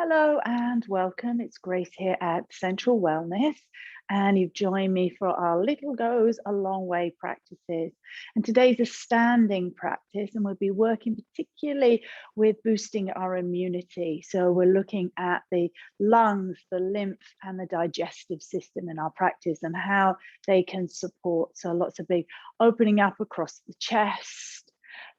Hello and welcome. It's Grace here at Central Wellness, and you've joined me for our Little Goes a Long Way practices. And today's a standing practice, and we'll be working particularly with boosting our immunity. So we're looking at the lungs, the lymph, and the digestive system in our practice and how they can support. So lots of big opening up across the chest,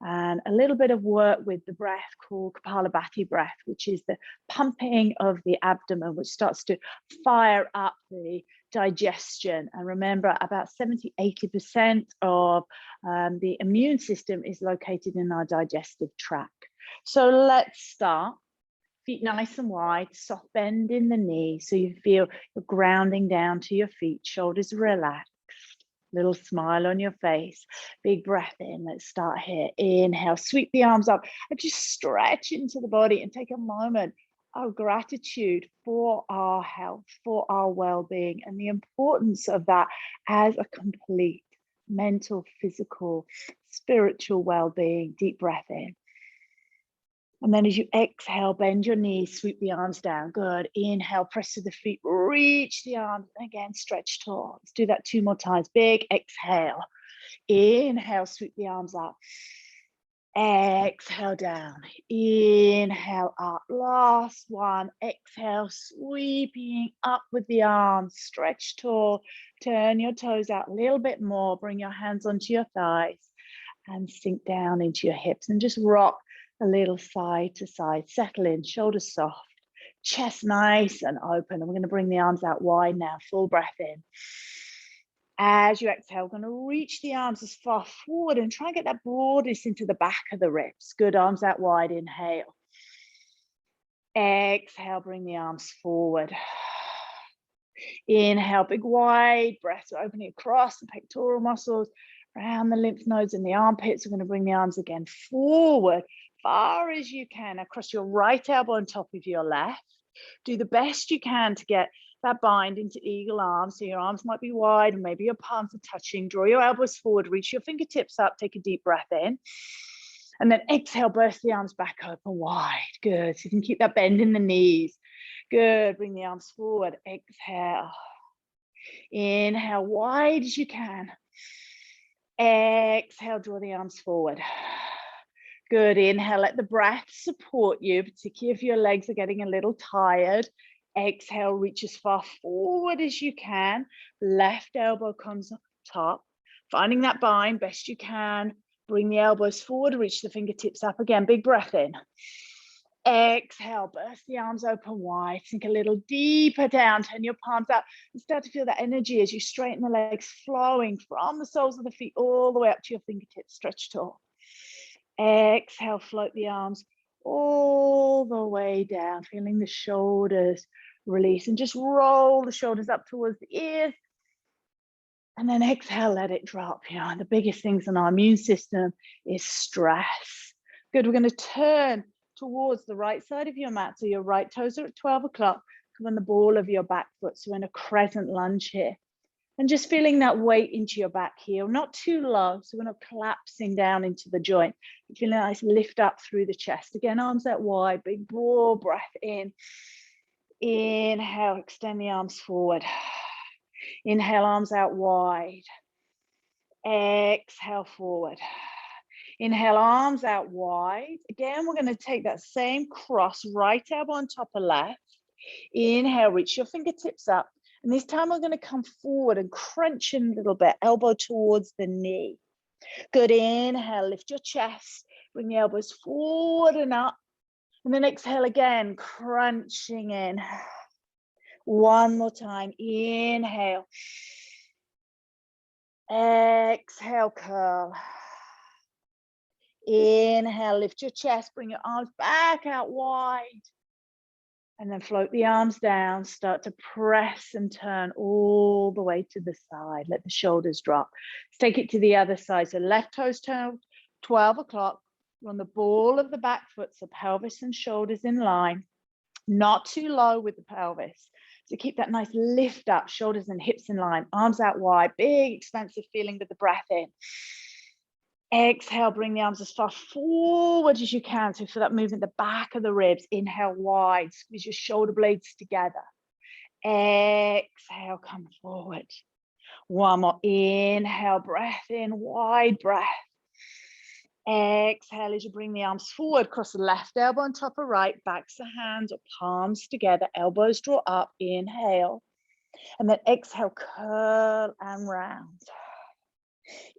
and a little bit of work with the breath called Kapalabhati breath, which is the pumping of the abdomen, which starts to fire up the digestion. And remember, about 70–80% of the immune system is located in our digestive tract. So let's start. Feet nice and wide, soft bend in the knees so you feel you're grounding down to your feet, shoulders relaxed. Little smile on your face, big breath in. Let's start here. Inhale, sweep the arms up and just stretch into the body and take a moment of gratitude for our health, for our well-being, and the importance of that as a complete mental, physical, spiritual well-being. Deep breath in. And then as you exhale, bend your knees, sweep the arms down. Good. Inhale, press to the feet, reach the arms. And again, stretch tall. Let's do that 2 more times. Big exhale. Inhale, sweep the arms up. Exhale down. Inhale up. Last one. Exhale, sweeping up with the arms. Stretch tall. Turn your toes out a little bit more. Bring your hands onto your thighs and sink down into your hips and just rock a little side to side. Settle in, shoulders soft, chest nice and open. And we're going to bring the arms out wide now. Full breath in. As you exhale, we're going to reach the arms as far forward and try and get that broadness into the back of the ribs. Good, arms out wide. Inhale. Exhale, bring the arms forward. Inhale, big wide breath. So opening across the pectoral muscles, around the lymph nodes and the armpits. We're going to bring the arms again forward, far as you can, across your right elbow on top of your left. Do the best you can to get that bind into eagle arms. So your arms might be wide and maybe your palms are touching. Draw your elbows forward, reach your fingertips up, take a deep breath in. And then exhale, burst the arms back open wide. Good. So you can keep that bend in the knees. Good. Bring the arms forward. Exhale. Inhale, wide as you can. Exhale, draw the arms forward. Good. Inhale, let the breath support you, particularly if your legs are getting a little tired. Exhale, reach as far forward as you can. Left elbow comes up top. Finding that bind best you can. Bring the elbows forward, reach the fingertips up again. Big breath in. Exhale, burst the arms open wide. Sink a little deeper down. Turn your palms out and start to feel that energy as you straighten the legs, flowing from the soles of the feet all the way up to your fingertips. Stretch tall. Exhale, float the arms all the way down, feeling the shoulders release, and just roll the shoulders up towards the ears. And then exhale, let it drop. You know, the biggest things in our immune system is stress. Good. We're going to turn towards the right side of your mat. So your right toes are at 12 o'clock. Come on the ball of your back foot. So in a crescent lunge here. And just feeling that weight into your back heel, not too low. So we're not collapsing down into the joint. You're feeling a nice lift up through the chest. Again, arms out wide, big broad breath in. Inhale, extend the arms forward. Inhale, arms out wide. Exhale, forward. Inhale, arms out wide. Again, we're going to take that same cross, right elbow on top of left. Inhale, reach your fingertips up. And this time we're going to come forward and crunch in a little bit, elbow towards the knee. Good. Inhale, lift your chest. Bring the elbows forward and up. And then exhale again, crunching in. One more time. Inhale. Exhale, curl. Inhale, lift your chest, bring your arms back out wide. And then float the arms down, start to press and turn all the way to the side. Let the shoulders drop. Let's take it to the other side. So left toes turn 12 o'clock. We're on the ball of the back foot, so pelvis and shoulders in line. Not too low with the pelvis. So keep that nice lift up, shoulders and hips in line, arms out wide, big expansive feeling with the breath in. Exhale, bring the arms as far forward as you can. So for that movement, the back of the ribs, inhale wide, squeeze your shoulder blades together. Exhale, come forward. One more, inhale, breath in, wide breath. Exhale as you bring the arms forward, cross the left elbow on top of right, backs the hands or palms together, elbows draw up, inhale. And then exhale, curl and round.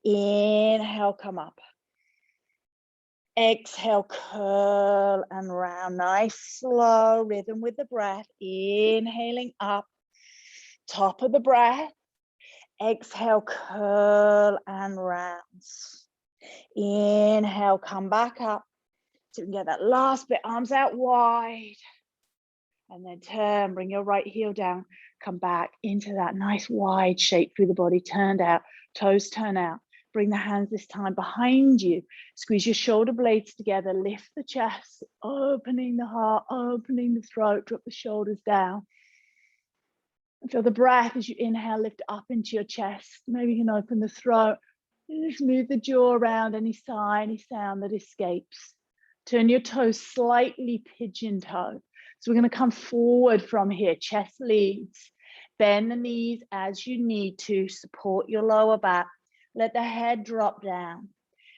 Inhale, come up. Exhale, curl and round. Nice, slow rhythm with the breath. Inhaling up, top of the breath. Exhale, curl and round. Inhale, come back up. So we can get that last bit, arms out wide. And then turn, bring your right heel down. Come back into that nice wide shape through the body, turned out, toes turn out. Bring the hands this time behind you. Squeeze your shoulder blades together, lift the chest, opening the heart, opening the throat, drop the shoulders down. And feel the breath as you inhale, lift up into your chest. Maybe you can open the throat. Just move the jaw around, any sigh, any sound that escapes. Turn your toes slightly pigeon toe. So we're going to come forward from here, chest leads. Bend the knees as you need to, support your lower back. Let the head drop down.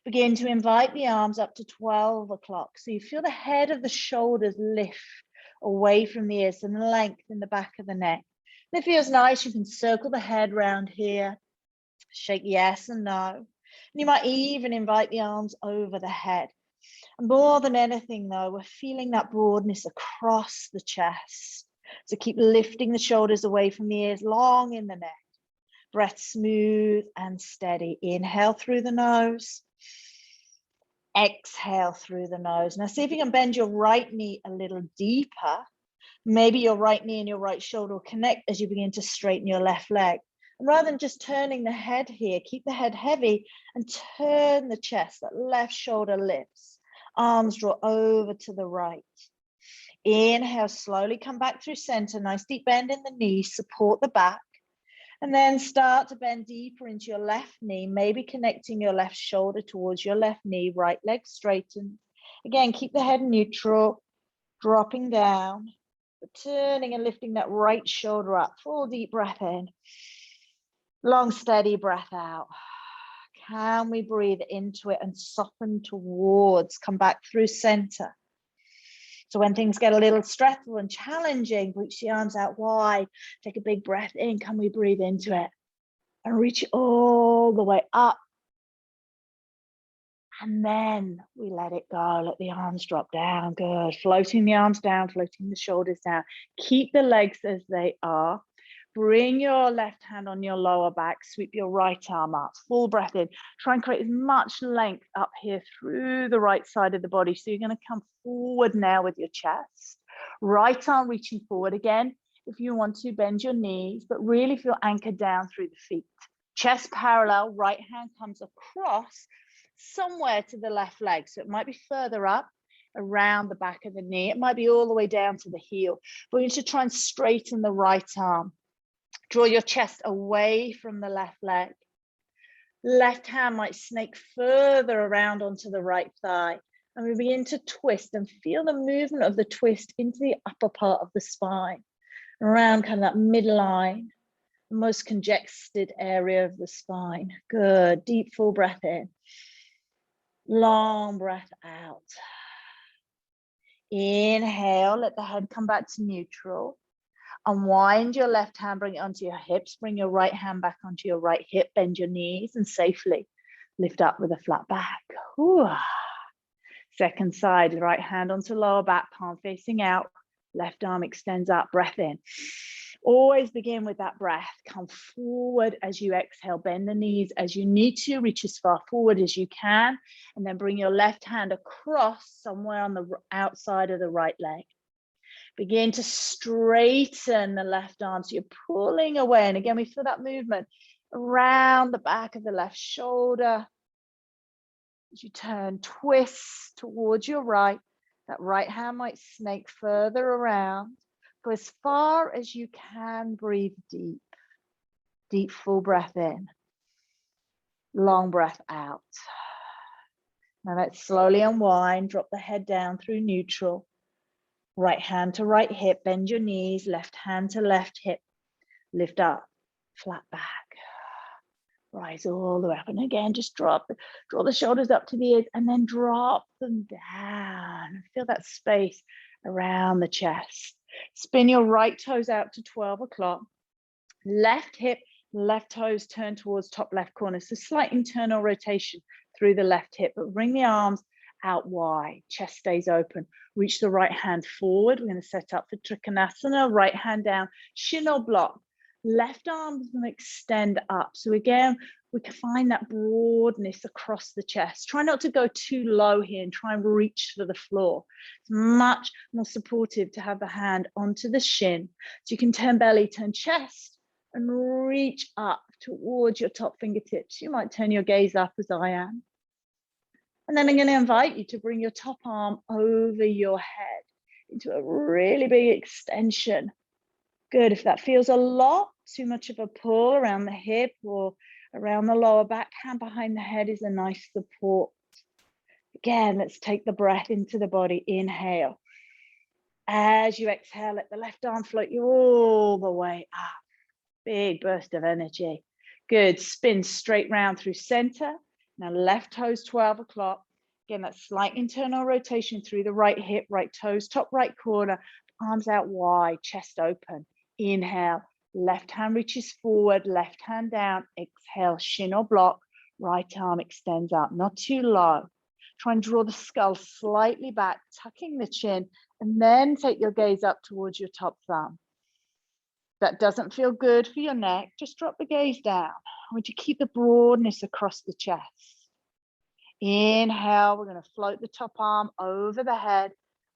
Begin to invite the arms up to 12 o'clock. So you feel the head of the shoulders lift away from the ears and length in the back of the neck. And it feels nice. You can circle the head round here. Shake yes and no. And you might even invite the arms over the head. And more than anything, though, we're feeling that broadness across the chest. So keep lifting the shoulders away from the ears, long in the neck. Breath smooth and steady. Inhale through the nose. Exhale through the nose. Now see if you can bend your right knee a little deeper. Maybe your right knee and your right shoulder will connect as you begin to straighten your left leg. And rather than just turning the head here, keep the head heavy and turn the chest. That left shoulder lifts. Arms draw over to the right. Inhale, slowly come back through center. Nice deep bend in the knees, support the back. And then start to bend deeper into your left knee, maybe connecting your left shoulder towards your left knee, right leg straightened. Again, keep the head neutral, dropping down, turning and lifting that right shoulder up. Full deep breath in. Long, steady breath out. Can we breathe into it and soften towards, come back through center? So when things get a little stressful and challenging, reach the arms out wide, take a big breath in, can we breathe into it? And reach all the way up. And then we let it go, let the arms drop down, good. Floating the arms down, floating the shoulders down. Keep the legs as they are. Bring your left hand on your lower back, sweep your right arm up, full breath in. Try and create as much length up here through the right side of the body. So you're going to come forward now with your chest. Right arm reaching forward again. If you want to, bend your knees, but really feel anchored down through the feet. Chest parallel, right hand comes across somewhere to the left leg. So it might be further up around the back of the knee. It might be all the way down to the heel. But you need to try and straighten the right arm. Draw your chest away from the left leg. Left hand might snake further around onto the right thigh. And we begin to twist and feel the movement of the twist into the upper part of the spine. Around kind of that midline, the most congested area of the spine. Good, deep full breath in. Long breath out. Inhale, let the head come back to neutral. Unwind your left hand, bring it onto your hips, bring your right hand back onto your right hip, bend your knees and safely lift up with a flat back. Ooh. Second side, right hand onto lower back, palm facing out, left arm extends up, breath in. Always begin with that breath. Come forward as you exhale, bend the knees as you need to, reach as far forward as you can, and then bring your left hand across somewhere on the outside of the right leg. Begin to straighten the left arm. So you're pulling away. And again, we feel that movement around the back of the left shoulder. As you turn, twist towards your right. That right hand might snake further around. Go as far as you can, breathe deep. Deep full breath in. Long breath out. Now let's slowly unwind, drop the head down through neutral. Right hand to right hip, bend your knees, left hand to left hip, lift up, flat back. Rise all the way up, and again, just draw the shoulders up to the ears and then drop them down. Feel that space around the chest. Spin your right toes out to 12 o'clock. Left hip, left toes turn towards top left corner. So slight internal rotation through the left hip, but bring the arms out wide, chest stays open. Reach the right hand forward. We're going to set up for Trikonasana, right hand down, shin or block. Left arm is going to extend up. So again, we can find that broadness across the chest. Try not to go too low here and try and reach for the floor. It's much more supportive to have the hand onto the shin. So you can turn belly, turn chest, and reach up towards your top fingertips. You might turn your gaze up as I am. And then I'm going to invite you to bring your top arm over your head into a really big extension. Good. If that feels a lot, too much of a pull around the hip or around the lower back, hand behind the head is a nice support. Again, let's take the breath into the body. Inhale. As you exhale, let the left arm float you all the way up. Big burst of energy. Good. Spin straight round through center. Now left toes 12 o'clock. Again, that slight internal rotation through the right hip, right toes, top right corner, arms out wide, chest open. Inhale, left hand reaches forward, left hand down. Exhale, shin or block, right arm extends up, not too low. Try and draw the skull slightly back, tucking the chin, and then take your gaze up towards your top thumb. That doesn't feel good for your neck, just drop the gaze down. I want you to keep the broadness across the chest. Inhale, we're going to float the top arm over the head,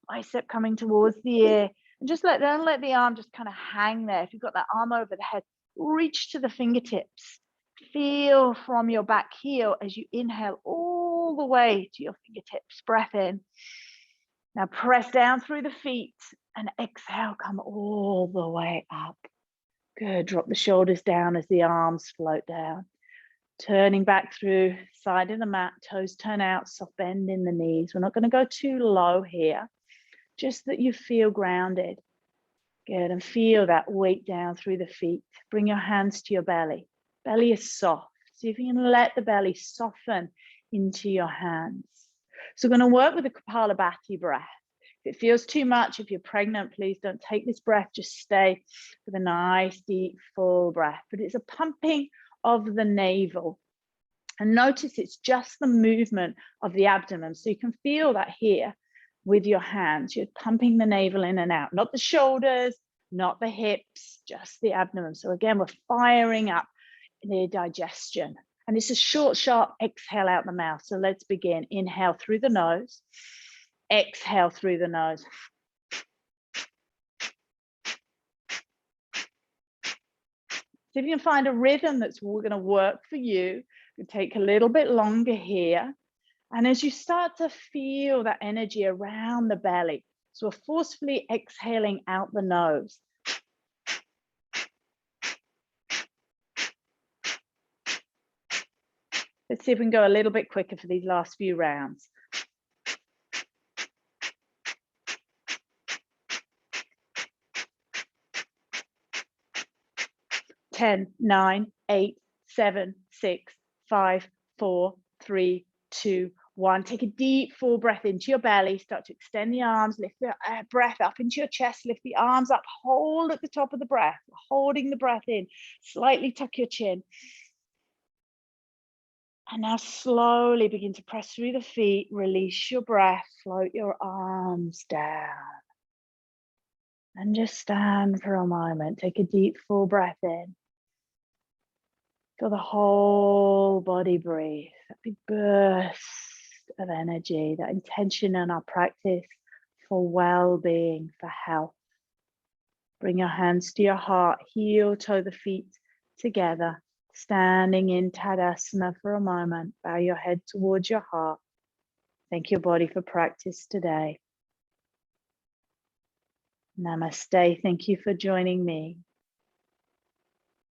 bicep coming towards the ear, and just don't let the arm just kind of hang there. If you've got that arm over the head, reach to the fingertips. Feel from your back heel as you inhale all the way to your fingertips. Breath in. Now press down through the feet and exhale, come all the way up. Good. Drop the shoulders down as the arms float down. Turning back through side of the mat, toes turn out, soft bend in the knees. We're not going to go too low here, just that you feel grounded. Good. And feel that weight down through the feet. Bring your hands to your belly. Belly is soft. See if you can let the belly soften into your hands. So we're going to work with the Kapalabhati breath. If it feels too much, if you're pregnant, please don't take this breath. Just stay with a nice, deep, full breath. But it's a pumping of the navel. And notice it's just the movement of the abdomen. So you can feel that here with your hands. You're pumping the navel in and out, not the shoulders, not the hips, just the abdomen. So again, we're firing up the digestion. And it's a short, sharp exhale out the mouth. So let's begin. Inhale through the nose. Exhale through the nose. See if you can find a rhythm that's going to work for you. You take a little bit longer here. And as you start to feel that energy around the belly, so we're forcefully exhaling out the nose. Let's see if we can go a little bit quicker for these last few rounds. 10, 9, 8, 7, 6, 5, 4, 3, 2, 1. Take a deep full breath into your belly. Start to extend the arms, lift the breath up into your chest, lift the arms up, hold at the top of the breath, holding the breath in. Slightly tuck your chin. And now slowly begin to press through the feet, release your breath, float your arms down. And just stand for a moment. Take a deep full breath in. Feel the whole body breathe, that big burst of energy, that intention in our practice for well-being, for health. Bring your hands to your heart, heel, toe the feet together, standing in Tadasana for a moment. Bow your head towards your heart. Thank your body for practice today. Namaste. Thank you for joining me.